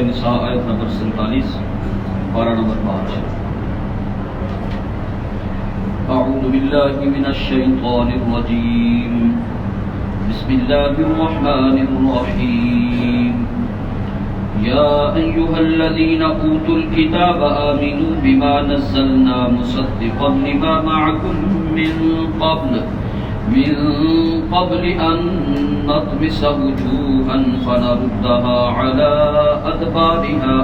نساء آیت نمبر 47 پارہ نمبر 5. اعوذ باللہ من الشیطان الرجیم بسم اللہ الرحمن الرحیم یا ایہا الذین اوتوا الکتاب آمنوا بما نزلنا مصدقا لما معکم من قبل ان نطمس وجوها فنردها على ادبارها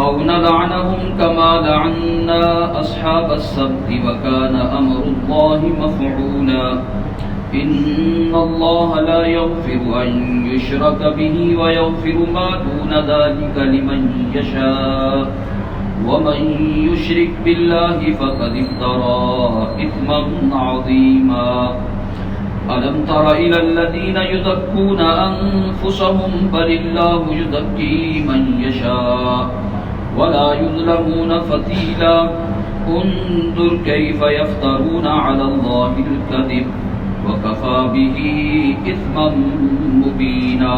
او نلعنهم كما لعنا اصحاب السبت وكان امر الله مفعولا ان الله لا يغفر ان يشرك به ويغفر ما دون ذلك لمن يشاء ومن يشرك بالله فقد افترى اثما عظيما ألم تر إلى الذين يزكون أنفسهم بل الله يزكي من يشاء ولا يظلمون فتيلا انظر كيف يفترون على الله الكذب وكفى به إثما مبينا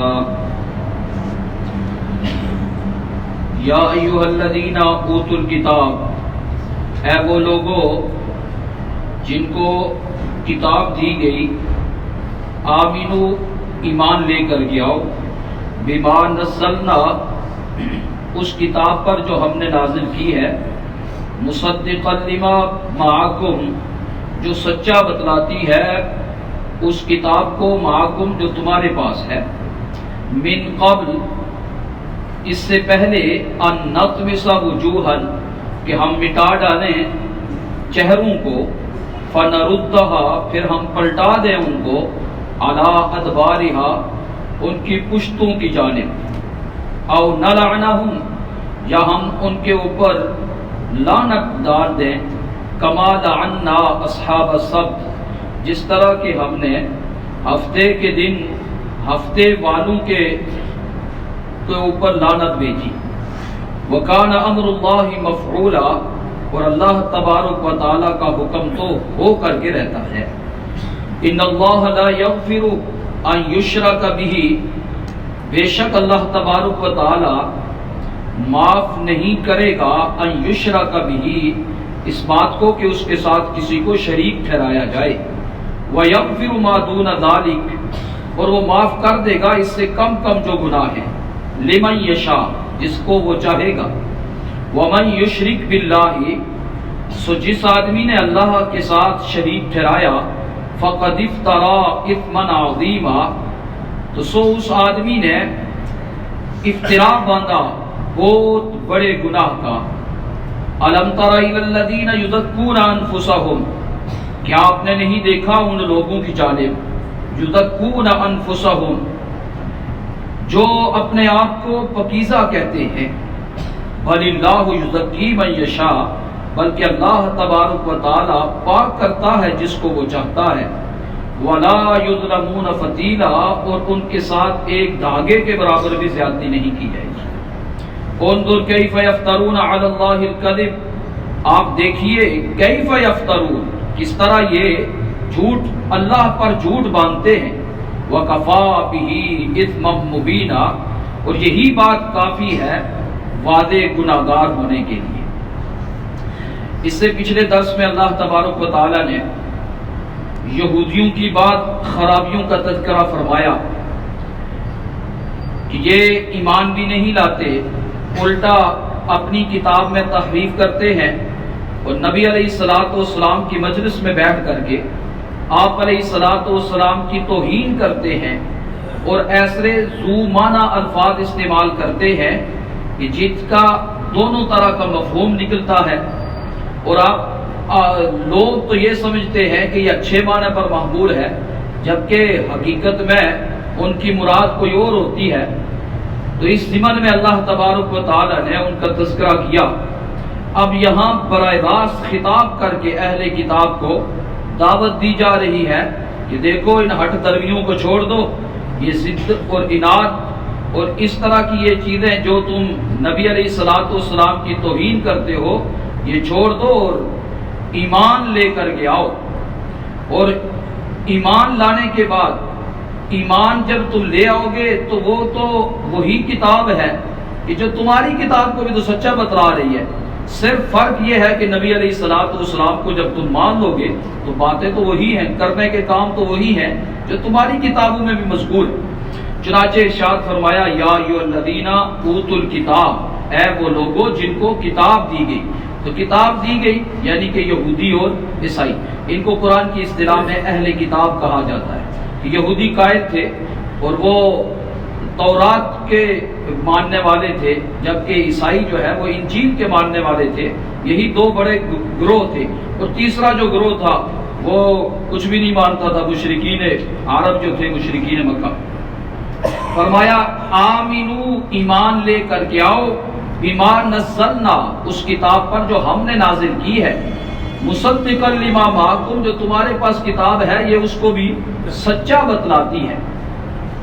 یا ایھا الذین اوتوا الکتاب، اے وہ لوگو جن کو کتاب دی گئی، آمنو ایمان لے کر کے آؤ، بما نزلنا اس کتاب پر جو ہم نے نازل کی ہے، مصدقا لما معکم جو سچا بتلاتی ہے اس کتاب کو، معکم جو تمہارے پاس ہے، من قبل اس سے پہلے ان نطمس وجوہا کہ ہم مٹا ڈالیں چہروں کو، فنردھا پھر ہم پلٹا دیں ان کو، علی ادبارہا ان کی پشتوں کی جانب، او نلعنہم یا ہم ان کے اوپر لعنت ڈال دیں، کما لعنا اصحاب السبت جس طرح کہ ہم نے ہفتے کے دن ہفتے والوں کے اوپر لعنت بھیجی. وکان امر اللہ مفعولا اور اللہ تبارک و تعالی کا حکم تو ہو کر کے رہتا ہے. ان اللہ لا یغفر ان یشرک بہ بے شک اللہ تبارک و تعالی معاف نہیں کرے گا ان یشرک بہ اس بات کو کہ اس کے ساتھ کسی کو شریک ٹھہرایا جائے. ویغفر ما دون ذلک اور وہ معاف کر دے گا اس سے کم کم جو گناہ ہیں، لمن یشاء جس کو وہ چاہے گا. ومن یشرک باللہ سو جس آدمی نے اللہ کے ساتھ شریک ٹھہرایا، فقد افترا اثما عظیما تو سو اس آدمی نے افترا باندھا بہت بڑے گناہ کا. الم تر الی الذین یزکون انفسہم کیا آپ نے نہیں دیکھا ان لوگوں کی جانب، یزکون انفسہم جو اپنے آپ کو پاکیزہ کہتے ہیں، بل اللہ یزکی من یشاء بلکہ اللہ تبارک و تعالی پاک کرتا ہے جس کو وہ چاہتا ہے. ولا یظلمون فتیلا اور ان کے ساتھ ایک دھاگے کے برابر بھی زیادتی نہیں کی جائے گی. انظر کیف یفترون علی اللہ الکذب آپ دیکھیے، کیف یفترون کس طرح یہ جھوٹ اللہ پر جھوٹ باندھتے ہیں. وَكَفَى بِهِ إِثْمًا مُبِينًا اور یہی بات کافی ہے واضح گناہگار ہونے کے لیے. اس سے پچھلے درس میں اللہ تبارک و تعالی نے یہودیوں کی بات خرابیوں کا تذکرہ فرمایا کہ یہ ایمان بھی نہیں لاتے، الٹا اپنی کتاب میں تحریف کرتے ہیں اور نبی علیہ السلام کی مجلس میں بیٹھ کر کے آپ علیہ السلام کی توہین کرتے ہیں اور ایسے ذو معنی الفاظ استعمال کرتے ہیں کہ جس کا دونوں طرح کا مفہوم نکلتا ہے. اور لوگ تو یہ سمجھتے ہیں کہ یہ اچھے معنی پر محمول ہے، جبکہ حقیقت میں ان کی مراد کوئی اور ہوتی ہے. تو اس ضمن میں اللہ تبارک و تعالی نے ان کا تذکرہ کیا. اب یہاں براہ راست خطاب کر کے اہل کتاب کو دعوت دی جا رہی ہے کہ دیکھو ان ہٹ درویوں کو چھوڑ دو، یہ ضد اور اناد اور اس طرح کی یہ چیزیں جو تم نبی علیہ السلام کی توہین کرتے ہو یہ چھوڑ دو اور ایمان لے کر کے آؤ. اور ایمان لانے کے بعد ایمان جب تم لے آؤ گے تو وہ تو وہی کتاب ہے کہ جو تمہاری کتاب کو بھی تو سچا بتلا رہی ہے. صرف فرق یہ ہے کہ نبی علیہ الصلوۃ والسلام کو جب تم مان لو گے تو باتیں تو وہی ہیں، کرنے کے کام تو وہی ہیں جو تمہاری کتابوں میں بھی مذکور. چنانچہ ارشاد فرمایا یا ایھا الذین اوتوا الکتاب، اے وہ لوگوں جن کو کتاب دی گئی. تو کتاب دی گئی یعنی کہ یہودی اور عیسائی، ان کو قرآن کی اصطلاح میں اہل کتاب کہا جاتا ہے. کہ یہودی قائد تھے اور وہ تورات کے ماننے والے تھے، جبکہ عیسائی جو ہے وہ انجیل کے ماننے والے تھے. یہی دو بڑے گروہ تھے. اور تیسرا جو گروہ تھا وہ کچھ بھی نہیں مانتا تھا، مشرکین عرب جو تھے، مشرکین مکہ. فرمایا آمینو، ایمان لے کر کے آؤ، بما نزلنا، اس کتاب پر جو ہم نے نازل کی ہے، مصدقا لما معکم، جو تمہارے پاس کتاب ہے یہ اس کو بھی سچا بتلاتی ہے.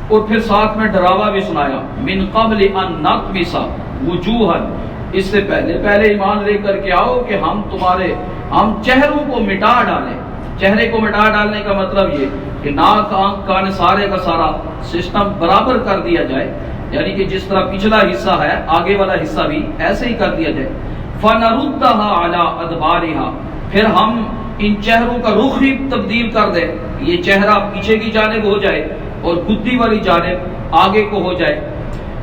اور پھر ساتھ میں ڈراوا بھی سنایا، من قبل ان نطمس وجوہا، اس سے پہلے ایمان لے کر کے آؤ کہ ہم چہروں کو مٹا ڈالیں. چہرے کو مٹا ڈالنے کا مطلب یہ کہ ناک آنکھ کان سارے کا سارا سسٹم برابر کر دیا جائے، یعنی کہ جس طرح پچھلا حصہ ہے آگے والا حصہ بھی ایسے ہی کر دیا جائے. فنردھا علی ادبارہا، پھر ہم ان چہروں کا رخ ہی تبدیل کر دیں، یہ چہرہ پیچھے کی جانب ہو جائے اور گدی والی جانب آگے کو ہو جائے.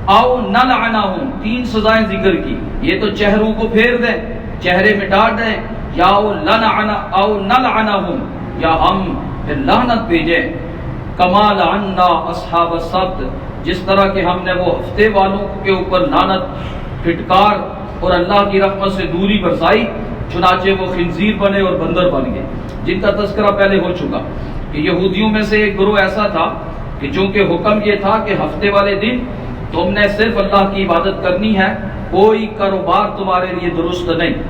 او نلعنہم، تین سزائیں ذکر کی، یہ تو چہروں کو پھیر دیں، چہرے مٹا دیں، یا او نلعنہم، یا ہم پھر لعنت بھیجیں. کما لعنا اصحاب السبت، جس طرح کہ ہم نے وہ ہفتے والوں کے اوپر لعنت پھٹکار اور اللہ کی رحمت سے دوری برسائی، چنانچہ وہ خنزیر بنے اور بندر بن گئے، جن کا تذکرہ پہلے ہو چکا. کہ یہودیوں میں سے ایک گروہ ایسا تھا کہ چونکہ حکم یہ تھا کہ ہفتے والے دن تم نے صرف اللہ کی عبادت کرنی ہے، کوئی کاروبار تمہارے لیے درست نہیں.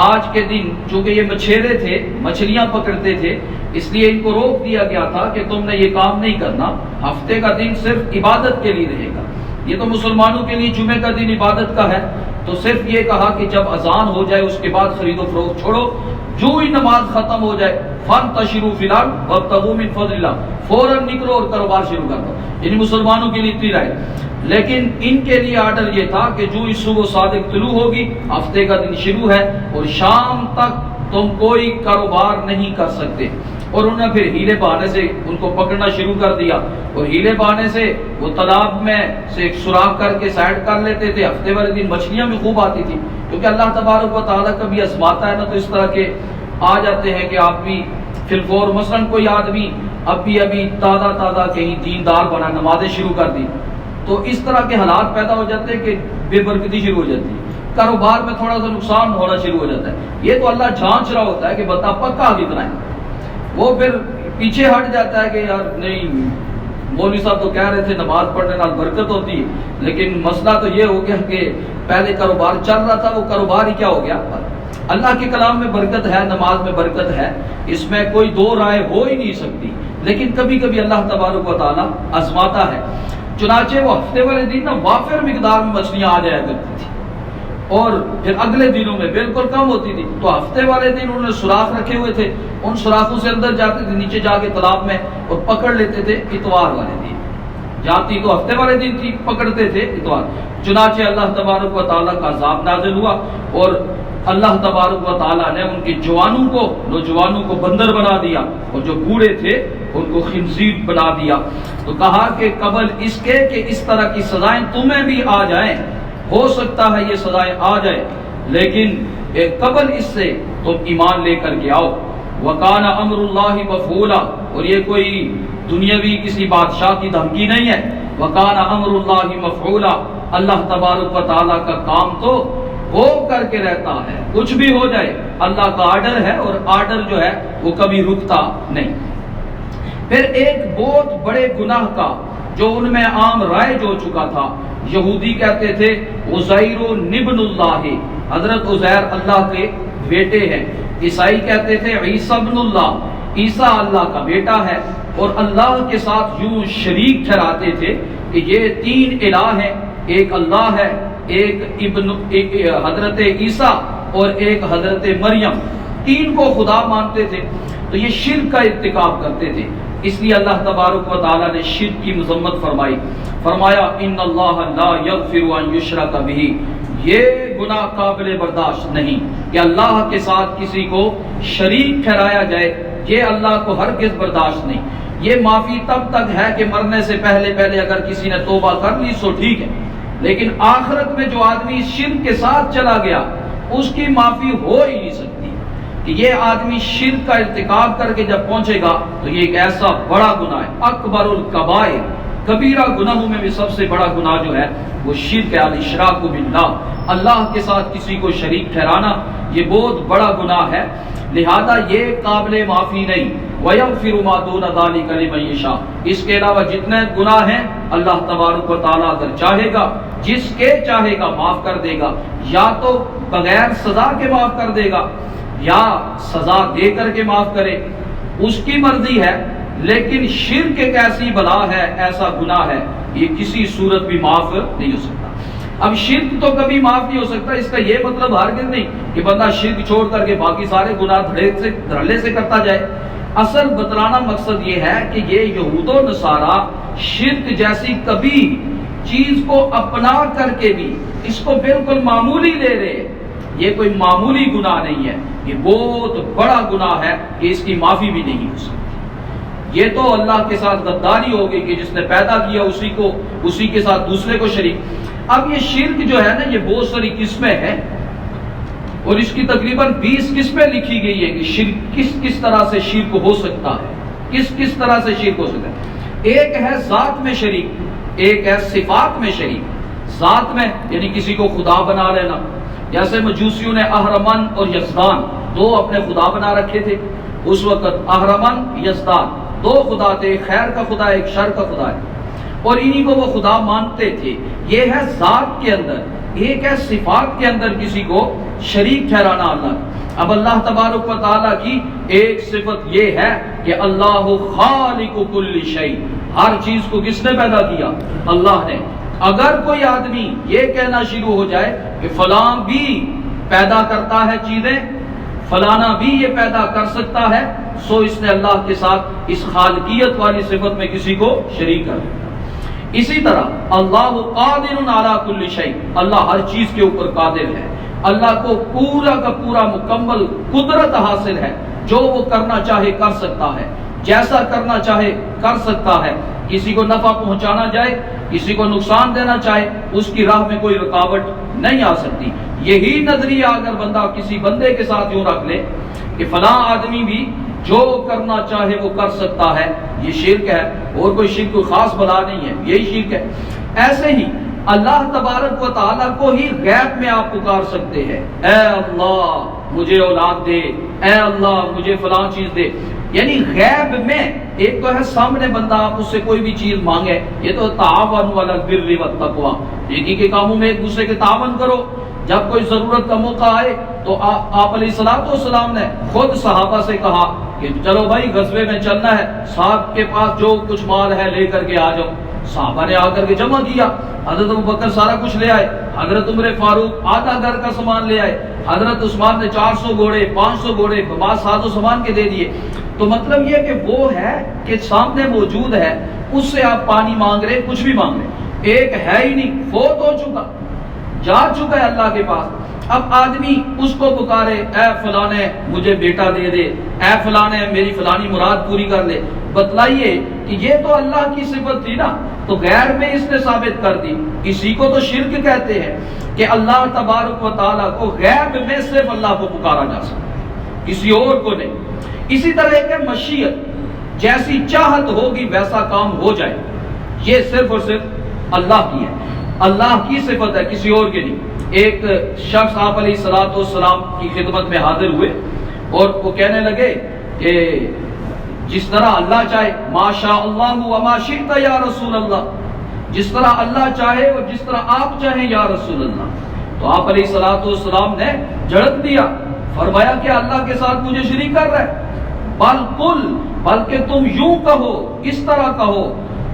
آج کے دن چونکہ یہ مچھیرے تھے، مچھلیاں پکڑتے تھے، اس لیے ان کو روک دیا گیا تھا کہ تم نے یہ کام نہیں کرنا، ہفتے کا دن صرف عبادت کے لیے رہے گا. یہ تو مسلمانوں کے لیے جمعے کا دن عبادت کا ہے، تو صرف یہ کہا کہ جب اذان ہو جائے اس کے بعد خرید و فروخت چھوڑو، جو ہی نماز ختم ہو جائے فانتشروا فی الارض وابتغوا من فضل اللہ، فوراً نکلو اور کاروبار شروع کر دو. یعنی مسلمانوں کے لیے اتنی رائے. لیکن ان کے لیے آرڈر یہ تھا کہ جو ہی صبح صادق طلوع ہوگی، ہفتے کا دن شروع ہے اور شام تک تم کوئی کاروبار نہیں کر سکتے. اور انہوں نے پھر ہیلے بہانے سے ان کو پکڑنا شروع کر دیا، اور ہیلے بہانے سے وہ تالاب میں سے ایک سوراخ کر کے سائڈ کر لیتے تھے. ہفتے والے دن مچھلیاں بھی خوب آتی تھی، کیونکہ اللہ تبارک و تعالیٰ کبھی آزماتا ہے نا، تو اس طرح کے آ جاتے ہیں کہ آپ بھی فی الفور، مثلاً کوئی آدمی ابھی تازہ کہیں دیندار بنا، نمازیں شروع کر دی، تو اس طرح کے حالات پیدا ہو جاتے ہیں کہ بے برکتی شروع ہو جاتی ہے، کاروبار میں تھوڑا سا نقصان ہونا شروع ہو جاتا ہے. یہ تو اللہ جھانچ رہا ہوتا ہے کہ بتا پکا کتنا ہے. وہ پھر پیچھے ہٹ جاتا ہے کہ یار نہیں، مولوی صاحب تو کہہ رہے تھے نماز پڑھنے نال برکت ہوتی ہے، لیکن مسئلہ تو یہ ہو گیا کہ پہلے کاروبار چل رہا تھا، وہ کاروبار ہی کیا ہو گیا. اللہ کے کلام میں برکت ہے، نماز میں برکت ہے، اس میں کوئی دو رائے ہو ہی نہیں سکتی، لیکن کبھی کبھی اللہ تبارک و تعالیٰ آزماتا ہے. چنانچہ وہ ہفتے والے دن نا وافر مقدار میں مچھلیاں آ جایا کرتی تھی، اور پھر اگلے دنوں میں بالکل کم ہوتی تھی. تو ہفتے والے دن انہوں نے سوراخ رکھے ہوئے تھے، ان سوراخوں سے اندر جاتے تھے، نیچے جا کے تالاب میں اور پکڑ لیتے تھے. اتوار والے دن جاتی تو ہفتے والے دن تھی، پکڑتے تھے اتوار. چنانچہ اللہ تبارک و تعالیٰ کا عذاب نازل ہوا، اور اللہ تبارک و تعالیٰ نے ان کے نوجوانوں کو بندر بنا دیا، اور جو بوڑھے تھے ان کو خنزیر بنا دیا. تو کہا کہ قبل اس کے کہ اس طرح کی سزائیں تمہیں بھی آ جائیں، ہو سکتا ہے یہ سزائیں آ جائیں، لیکن قبل اس سے تم ایمان لے کر کے آؤ. وَقَانَ أَمْرُ اللَّهِ مَفْعُولًا، اور یہ کوئی دنیاوی کسی بادشاہ کی دھمکی نہیں ہے. وَقَانَ أَمْرُ اللَّهِ مَفْعُولًا، اللہ تبارک و تعالیٰ کا کام تو ہو کر کے رہتا ہے، کچھ بھی ہو جائے اللہ کا آرڈر ہے، اور آرڈر جو ہے وہ کبھی رکتا نہیں. پھر ایک بہت بڑے گناہ کا جو ان میں عام رائج ہو چکا تھا، یہودی کہتے تھے عزیر ابن اللہ، حضرت عزیر اللہ کے بیٹے ہیں. عیسائی کہتے تھے عیسی ابن اللہ، عیسیٰ اللہ کا بیٹا ہے، اور اللہ کے ساتھ یوں شریک ٹھہراتے تھے کہ یہ تین الہ ہیں، ایک اللہ ہے، ایک حضرت عیسیٰ اور ایک حضرت مریم، تین کو خدا مانتے تھے. تو یہ شرک کا ارتکاب کرتے تھے. اس لیے اللہ تبارک و تعالیٰ نے شرک کی مذمت فرمائی. فرمایا ان اللہ لا یغفر ان یشرک بہ، یہ گناہ قابل برداشت نہیں کہ اللہ کے ساتھ کسی کو شریک ٹھہرایا جائے، یہ اللہ کو ہرگز برداشت نہیں. یہ معافی تب تک ہے کہ مرنے سے پہلے اگر کسی نے توبہ کر لی سو ٹھیک ہے، لیکن آخرت میں جو آدمی شرک کے ساتھ چلا گیا اس کی معافی ہو ہی نہیں سکتی. کہ یہ آدمی شرک کا ارتکاب کر کے جب پہنچے گا تو یہ ایک ایسا بڑا گناہ ہے، اکبر الکبائر، کبیرہ گناہوں میں بھی سب سے بڑا گناہ جو ہے وہ شرک ہے، الاشراک باللہ، اللہ کے ساتھ کسی کو شریک ٹھہرانا، یہ بہت بڑا گناہ ہے. لہذا یہ قابل معافی نہیں. وَيَغْفِرُ مَا دُونَ ذَلِكَ لِمَن يَشَاءُ، اس کے علاوہ جتنے گناہ ہیں اللہ تبارک و تعالیٰ اگر چاہے گا، جس کے چاہے گا معاف کر دے گا، یا تو بغیر سزا کے معاف کر دے گا یا سزا دے کر کے معاف کرے، اس کی مرضی ہے. لیکن شرک ایک ایسی بلا ہے، ایسا گناہ ہے، یہ کسی صورت بھی معاف نہیں ہو سکتا. اب شرک تو کبھی معاف نہیں ہو سکتا، اس کا یہ مطلب ہرگز نہیں کہ بندہ شرک چھوڑ کر کے باقی سارے گناہ دھڑلے سے کرتا جائے. اصل بتلانا مقصد یہ ہے کہ یہ یہود و نصارہ شرک جیسی کبھی چیز کو اپنا کر کے بھی اس کو بالکل معمولی لے رہے. یہ کوئی معمولی گناہ نہیں ہے، یہ بہت بڑا گناہ ہے کہ اس کی معافی بھی نہیں ہو سکتی. یہ تو اللہ کے ساتھ غداری ہو گئی کہ جس نے پیدا کیا اسی کے ساتھ دوسرے کو شریک. اب یہ شرک جو ہے نا یہ بہت ساری قسمیں ہیں اور اس کی تقریباً 20 قسمیں لکھی گئی ہیں کہ شرک کس طرح سے شرک ہو سکتا ہے، کس طرح سے شرک ہو سکتا ہے. ایک ہے ذات میں شریک، ایک ہے صفات میں شریک. ذات میں یعنی کسی کو خدا بنا لینا، جیسے مجوسیوں نے اہرمن اور یزدان دو اپنے خدا بنا رکھے تھے. اس وقت اہرمن یزدان دو خدا تھے، ایک خیر کا خدا ایک شر کا خدا ہے، اور انہی کو وہ خدا مانتے تھے. یہ ہے ذات کے اندر. ایک ہے صفات کے اندر کسی کو شریک ٹھہرانا اللہ. اب اللہ تبارک و تعالیٰ کی ایک صفت یہ ہے کہ اللہ خالق کل شیء، ہر چیز کو کس نے پیدا کیا؟ اللہ نے. اگر کوئی آدمی یہ کہنا شروع ہو جائے کہ فلاں بھی پیدا کرتا ہے چیزیں، فلانا بھی یہ پیدا کر سکتا ہے، سو اس نے اللہ کے ساتھ اس خالقیت والی صفت میں کسی کو شریک کر دیا. اسی طرح اللہ قادر علی کل شیء، اللہ ہر چیز کے اوپر قادر ہے. اللہ کو پورا کا پورا مکمل قدرت حاصل ہے، جو وہ کرنا چاہے کر سکتا ہے، جیسا کرنا چاہے کر سکتا ہے. کسی کو نفع پہنچانا چاہے، کسی کو نقصان دینا چاہے، اس کی راہ میں کوئی رکاوٹ نہیں آ سکتی. یہی نظریہ اگر بندہ کسی بندے کے ساتھ یوں رکھ لے کہ فلاں آدمی بھی جو کرنا چاہے وہ کر سکتا ہے، یہ شرک ہے. اور کوئی شرک کوئی خاص بلا نہیں ہے، یہی شرک ہے. ایسے ہی اللہ تبارک و تعالیٰ کو ہی غیب میں آپ پکار سکتے ہیں، اے اللہ مجھے اولاد دے، اے اللہ مجھے فلاں چیز دے. یعنی غیب میں ایک تو ہے سامنے بندہ آپ اس سے کوئی بھی چیز مانگے، یہ تو تعاونوا علی البر والتقوی، نیکی کے کاموں میں ایک دوسرے کے تعاون کرو. جب کوئی ضرورت کا موقع آئے تو آپ علیہ الصلوۃ والسلام نے خود صحابہ سے کہا کہ چلو بھائی غزوے میں چلنا ہے، صاحب کے پاس جو کچھ مال ہے لے کر کے آ جاؤ. صحابہ نے آ کر کے جمع کیا. حضرت ابوبکر سارا کچھ لے آئے، حضرت عمر فاروق آدھا گھر کا سامان لے آئے، حضرت عثمان نے 400 گھوڑے 500 گھوڑے بعض ساز و سامان کے دے دیے. تو مطلب یہ کہ وہ ہے کہ سامنے موجود ہے، اس سے آپ پانی مانگ رہے، کچھ بھی مانگ رہے. ایک ہے ہی نہیں، فوت ہو چکا، جا چکا ہے اللہ کے پاس. اب آدمی اس کو پکارے، اے فلانے مجھے بیٹا دے دے، اے فلانے میری فلانی مراد پوری کر لے. بتلائیے کہ یہ تو اللہ کی صفت تھی نا، تو غیر میں اس نے ثابت کر دی. اسی کو تو شرک کہتے ہیں کہ اللہ تبارک و تعالیٰ کو غیب میں صرف اللہ کو پکارا جا سکتا ہے، کسی اور کو نہیں. اسی طرح ایک ہے مشیت، جیسی چاہت ہوگی ویسا کام ہو جائے. یہ صرف اور صرف اللہ کی ہے، اللہ کی صفت ہے، کسی اور کی نہیں. ایک شخص آپ علیہ الصلوۃ والسلام کی خدمت میں حاضر ہوئے اور وہ کہنے لگے کہ جس طرح اللہ چاہے، ما شاء اللہ وما شئت یا رسول اللہ، جس طرح اللہ چاہے اور جس طرح آپ چاہیں یا رسول اللہ. تو آپ علیہ الصلوۃ والسلام نے جھڑک دیا، فرمایا کہ اللہ کے ساتھ مجھے شریک کر رہا ہے. بلکہ تم یوں کہو، اس طرح کہو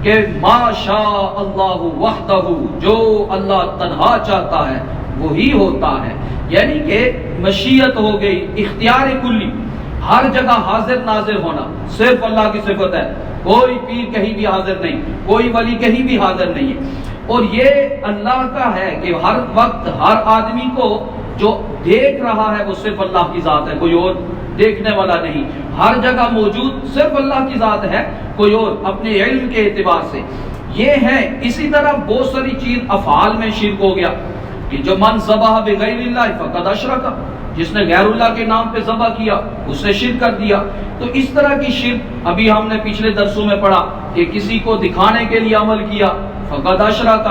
کہ ما شاء اللہ وحدہ، جو اللہ تنہا چاہتا ہے وہی ہوتا ہے. یعنی کہ مشیت ہو گئی، اختیار کلی. ہر جگہ حاضر ناظر ہونا صرف اللہ کی صفت ہے. کوئی پیر کہیں بھی حاضر نہیں، کوئی ولی کہیں بھی حاضر نہیں ہے. اور یہ اللہ کا ہے کہ ہر وقت ہر آدمی کو جو دیکھ رہا ہے وہ صرف اللہ کی ذات ہے، کوئی اور دیکھنے والا نہیں. ہر جگہ موجود صرف اللہ کی ذات ہے، کوئی اور اپنے علم کے اعتبار سے یہ ہے. اسی طرح بہت ساری چیز افعال میں شرک ہو گیا کہ جو من ذبح بغیر اللہ فقد اشرک، جس نے غیر اللہ کے نام پہ ذبح کیا اس نے شرک کر دیا. تو اس طرح کی شرک ابھی ہم نے پچھلے درسوں میں پڑھا کہ کسی کو دکھانے کے لیے عمل کیا فقد اشرک،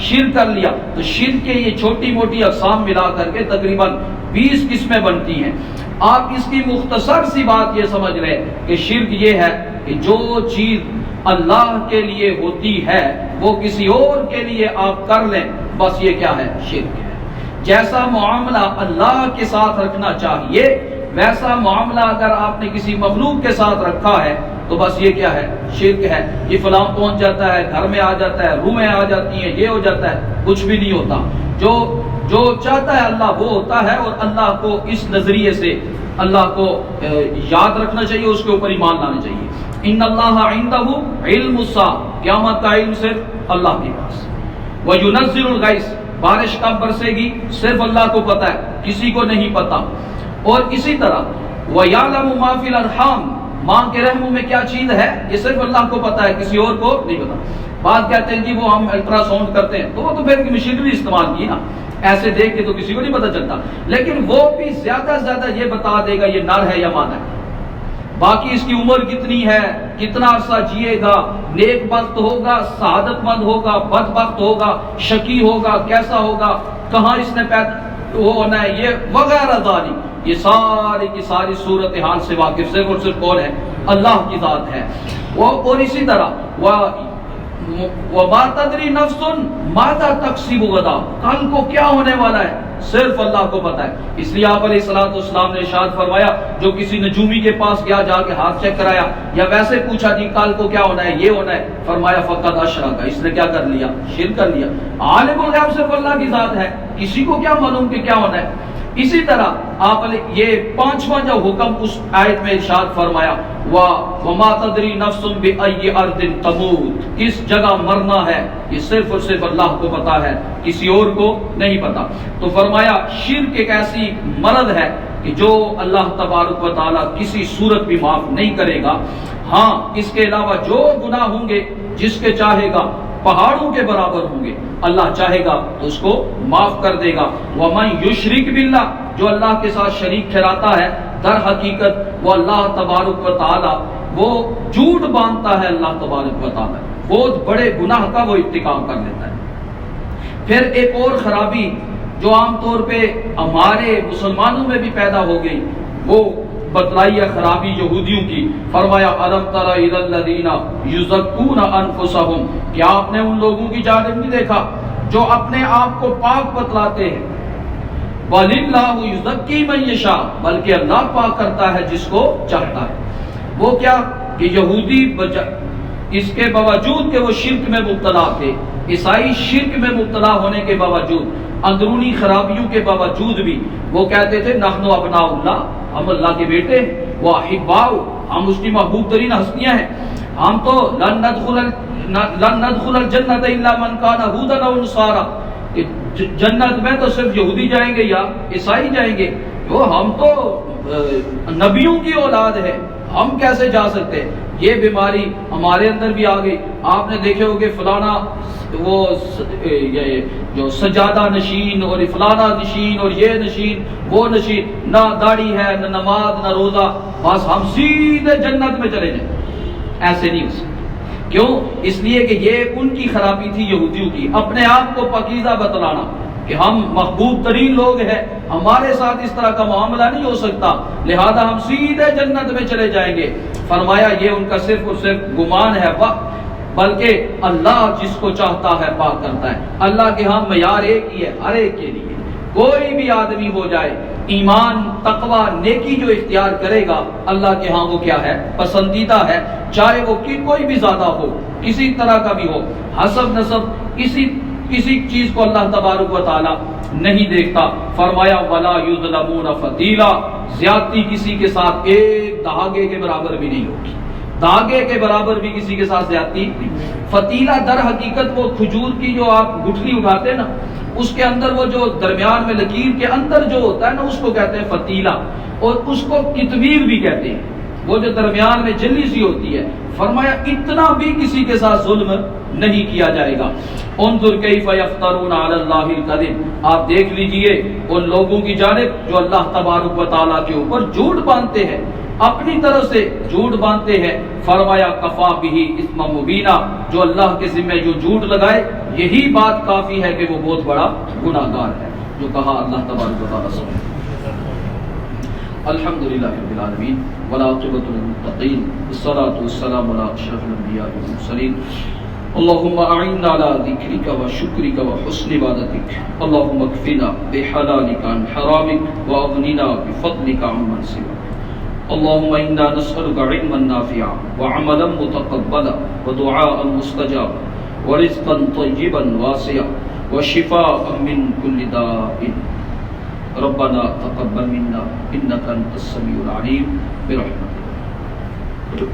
شرک کر لیا. تو شرک کے یہ چھوٹی موٹی اقسام ملا کر کے تقریباً 20 قسمیں بنتی ہیں. آپ اس کی مختصر سی بات یہ سمجھ رہے کہ شرک یہ ہے کہ جو چیز اللہ کے لیے ہوتی ہے وہ کسی اور کے لیے آپ کر لیں، بس یہ کیا ہے؟ شرک ہے. جیسا معاملہ اللہ کے ساتھ رکھنا چاہیے ویسا معاملہ اگر آپ نے کسی مخلوق کے ساتھ رکھا ہے تو بس یہ کیا ہے؟ شرک ہے. یہ فلاں پہنچ جاتا ہے، گھر میں آ جاتا ہے، روحیں آ جاتی ہیں، یہ ہو جاتا ہے، کچھ بھی نہیں ہوتا. جو چاہتا ہے اللہ وہ ہوتا ہے. اور اللہ کو اس نظریے سے اللہ کو یاد رکھنا چاہیے، اس کے اوپر ایمان لانا چاہیے. ان اللہ عنده علم الساعہ، قیامت کا علم صرف اللہ کے پاس. وَيُنَزِّلُ الْغَيْثَ، بارش کب برسے گی صرف اللہ کو پتہ ہے، کسی کو نہیں پتا. اور اسی طرح وَيَعْلَمُ مَا فِي الْأَرْحَامِ، ماں کے رحموں میں کیا چیز ہے یہ صرف اللہ کو پتا ہے، کسی اور کو نہیں پتا. بات کہتے ہیں جی وہ ہم الٹرا ساؤنڈ کرتے ہیں تو وہ تو پھر مشینری استعمال کی نا، ایسے دیکھ کے تو کسی کو نہیں پتا چلتا. لیکن وہ بھی زیادہ سے زیادہ یہ بتا دے گا یہ نر ہے یا مادہ ہے. باقی اس کی عمر کتنی ہے، کتنا عرصہ جیے گا، نیک بخت ہوگا، سعادت مند ہوگا، بدبخت ہوگا، شقی ہوگا، کیسا ہوگا، کہاں اس نے پیدا ہونا ہے، یہ وغیرہ ذالک، یہ ساری کی ساری صورتحال سے واقف صرف اور صرف کون ہے؟ اللہ کی ذات ہے. اور اسی طرح وَمَا تَدْرِي نَفْسٌ مَاذَا تَكْسِبُ غَدًا، کل کو کیا ہونے والا ہے صرف اللہ کو پتا ہے. اس لیے آپ علیہ الصلوۃ والسلام نے ارشاد فرمایا جو کسی نجومی کے پاس گیا، جا کے ہاتھ چیک کرایا یا ویسے پوچھا جی کل کو کیا ہونا ہے، یہ ہونا ہے، فرمایا فقد اشرک، اس نے کیا کر لیا؟ شرک کر لیا. عالم الغیب صرف اللہ کی ذات ہے، کسی کو کیا معلوم کہ کیا ہونا ہے. اسی طرح آپ یہ پانچواں جو حکم اس آیت میں ارشاد فرمایا وَمَا تَدْرِي نَفْسٌ بِأَيِّ أَرْضٍ تَمُوتُ، کس جگہ مرنا ہے یہ صرف اور صرف اللہ کو پتا ہے، کسی اور کو نہیں پتا. تو فرمایا شرک ایک ایسی مرض ہے کہ جو اللہ تبارک و تعالیٰ کسی صورت بھی معاف نہیں کرے گا. ہاں اس کے علاوہ جو گناہ ہوں گے جس کے چاہے گا پہاڑوں کے برابر ہوں گے، اللہ چاہے گا تو اس کو معاف کر دے گا. وَمَن يُشْرِكْ بِاللَّهِ، جو اللہ کے ساتھ شریک ٹھہراتا ہے در حقیقت وہ اللہ تبارک و تعالی وہ جھوٹ باندھتا ہے. اللہ تبارک و تعالی بہت بڑے گناہ کا وہ ارتکاب کر لیتا ہے. پھر ایک اور خرابی جو عام طور پہ ہمارے مسلمانوں میں بھی پیدا ہو گئی وہ بتلائی ہے خرابی یہودیوں کی. فرمایا الم تر الی الذین یزکون انفسهم، کیا آپ نے ان لوگوں کی جانب نہیں دیکھا جو اپنے آپ کو پاک بتلاتے ہیں. وَلِلَّهُ يُزَكِّي مَن يَشَاءُ، بلکہ اللہ پاک کرتا ہے جس کو چاہتا ہے. وہ کیا کہ یہودی اس کے باوجود کہ وہ شرک میں مبتلا تھے، عیسائی شرک میں مبتلا ہونے کے باوجود، اندرونی خرابیوں کے باوجود بھی وہ کہتے تھے نحن ابناء اللہ، ہم اللہ کے بیٹے ہیں، وَأَحِبَّاءُ، ہم اس کی محبوب ترین ہستیاں ہیں، ہم تو لن ندخل الجنت الا من کان هودا او نصارا، جنت میں تو صرف یہودی جائیں گے یا عیسائی جائیں گے، وہ ہم تو نبیوں کی اولاد ہے، ہم کیسے جا سکتے ہیں. یہ بیماری ہمارے اندر بھی آ گئی. آپ نے دیکھے ہوگے فلانا وہ جو سجادہ نشین اور فلانا نشین اور یہ نشین وہ نشین، نہ داڑھی ہے نہ نماز نہ روزہ، بس ہم سیدھے جنت میں چلے جائیں. ایسے نہیں ہو سکتا. کیوں؟ اس لیے کہ یہ ان کی خرابی تھی یہودیوں کی، اپنے آپ کو پاکیزہ بتلانا کہ ہم محبوب ترین لوگ ہیں، ہمارے ساتھ اس طرح کا معاملہ نہیں ہو سکتا، لہذا ہم سیدھے جنت میں چلے جائیں گے. فرمایا یہ ان کا صرف اور صرف گمان ہے، بلکہ اللہ جس کو چاہتا ہے پاک کرتا ہے. اللہ کے ہاں معیار ایک ہی ہے ہر ایک کے لیے. کوئی بھی آدمی ہو جائے ایمان تقوی نیکی جو اختیار کرے گا اللہ کے ہاں وہ کیا ہے؟ پسندیدہ ہے، چاہے وہ کوئی بھی زیادہ ہو، کسی طرح کا بھی ہو، حسب نسب کسی چیز کو اللہ تبارک و تعالی نہیں دیکھتا۔ فرمایا ولا یظلمون فتیلا، زیادتی کسی کے ساتھ ایک دھاگے کے برابر بھی نہیں ہوگی، دھاگے کے برابر بھی کسی کے ساتھ زیادتی نہیں۔ فتیلہ در حقیقت وہ کھجور کی جو آپ گٹھلی اٹھاتے ہیں نا، اس کے اندر وہ جو درمیان میں لکیر کے اندر جو ہوتا ہے نا، اس کو کہتے ہیں فتیلہ، اور اس کو کتمیر بھی کہتے ہیں، وہ جو درمیان میں جلی سی ہوتی ہے۔ فرمایا اتنا بھی کسی کے ساتھ ظلم نہیں کیا جائے گا۔ انظر کیف یفترون علی اللہ الکذب، آپ دیکھ لیجئے ان لوگوں کی جانب جو اللہ تبارک و تعالیٰ کے اوپر جھوٹ باندھتے ہیں، اپنی طرف سے جھوٹ باندھتے ہیں۔ فرمایا کفا بہ اثما مبینا، جو اللہ کے ذمہ جو جھوٹ لگائے یہی بات کافی ہے کہ وہ بہت بڑا گناہ گار ہے، جو کہا اللہ تبارک و تعالیٰ سے۔ الحمدللہ رب العالمین والعاقبۃ للمتقین والصلاۃ والسلام علی اشرف الانبیاء والمرسلین۔ اللهم اعنا على ذكرك وشكرك وحسن عبادتك، اللهم اكفنا بحلالك عن حرامك واغننا بفضلك عمن سواك، اللهم انا نسألك علما نافعا وعملا متقبلا ودعاء مستجابا ورزقا طيبا واسعا وشفاء من كل داء، ربنا تقبل منا انك انت السميع العليم برحمتك۔